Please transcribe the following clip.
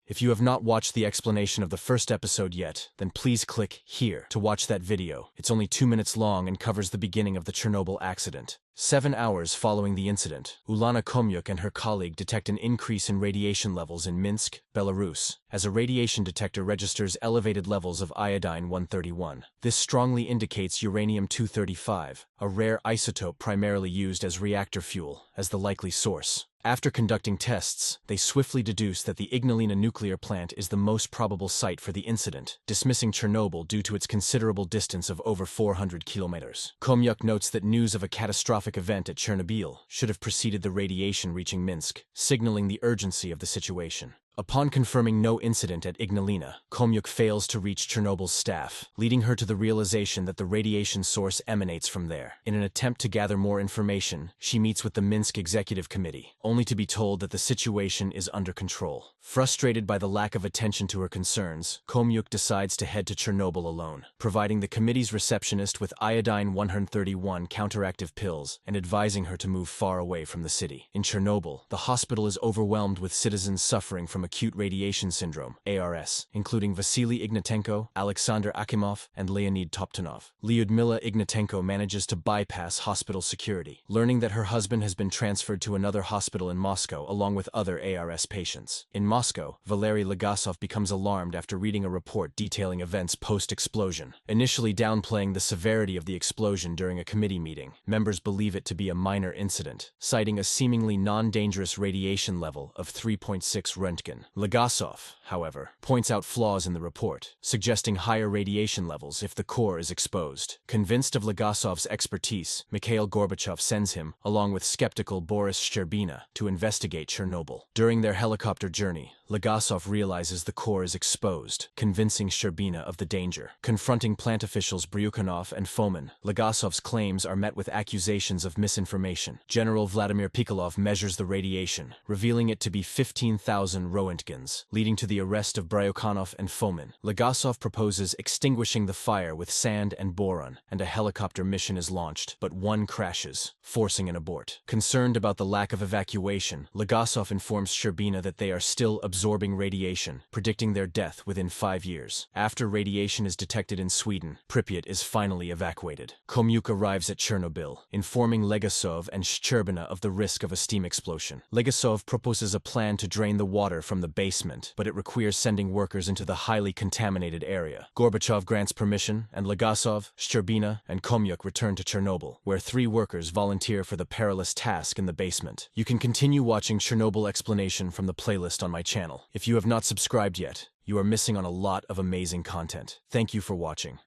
If you have not watched the explanation of the first episode yet, then please click here to watch that video. It's only 2 minutes long and covers the beginning of the Chernobyl accident. 7 hours following the incident, Ulana Komyuk and her colleague detect an increase in radiation levels in Minsk, Belarus, as a radiation detector registers elevated levels of iodine-131. This strongly indicates uranium-235, a rare isotope primarily used as reactor fuel, as the likely source. After conducting tests, they swiftly deduce that the Ignalina nuclear plant is the most probable site for the incident, dismissing Chernobyl due to its considerable distance of over 400 kilometers. Komyuk notes that news of a catastrophic event at Chernobyl should have preceded the radiation reaching Minsk, signaling the urgency of the situation. Upon confirming no incident at Ignalina, Komyuk fails to reach Chernobyl's staff, leading her to the realization that the radiation source emanates from there. In an attempt to gather more information, she meets with the Minsk Executive Committee, only to be told that the situation is under control. Frustrated by the lack of attention to her concerns, Komyuk decides to head to Chernobyl alone, providing the committee's receptionist with iodine-131 counteractive pills and advising her to move far away from the city. In Chernobyl, the hospital is overwhelmed with citizens suffering from acute radiation syndrome, ARS, including Vasily Ignatenko, Alexander Akimov, and Leonid Toptanov. Lyudmila Ignatenko manages to bypass hospital security, learning that her husband has been transferred to another hospital in Moscow along with other ARS patients. In Moscow, Valery Legasov becomes alarmed after reading a report detailing events post-explosion. Initially downplaying the severity of the explosion during a committee meeting, members believe it to be a minor incident, citing a seemingly non-dangerous radiation level of 3.6 Röntgen. Legasov, however, points out flaws in the report, suggesting higher radiation levels if the core is exposed. Convinced of Legasov's expertise, Mikhail Gorbachev sends him, along with skeptical Boris Sherbina, to investigate Chernobyl. During their helicopter journey, Legasov realizes the core is exposed, convincing Sherbina of the danger. Confronting plant officials Bryukhanov and Fomin, Legasov's claims are met with accusations of misinformation. General Vladimir Pikolov measures the radiation, revealing it to be 15,000 Roentgens, leading to the arrest of Bryukhanov and Fomin. Legasov proposes extinguishing the fire with sand and boron, and a helicopter mission is launched, but one crashes, forcing an abort. Concerned about the lack of evacuation, Legasov informs Sherbina that they are still absorbing radiation, predicting their death within 5 years. After radiation is detected in Sweden, Pripyat is finally evacuated. Komyuk arrives at Chernobyl, informing Legasov and Sherbina of the risk of a steam explosion. Legasov proposes a plan to drain the water from the basement, but it requires sending workers into the highly contaminated area. Gorbachev grants permission, and Legasov, Sherbina, and Komyuk return to Chernobyl, where 3 workers volunteer for the perilous task in the basement. You can continue watching Chernobyl explanation from the playlist on my channel. If you have not subscribed yet, you are missing on a lot of amazing content. Thank you for watching.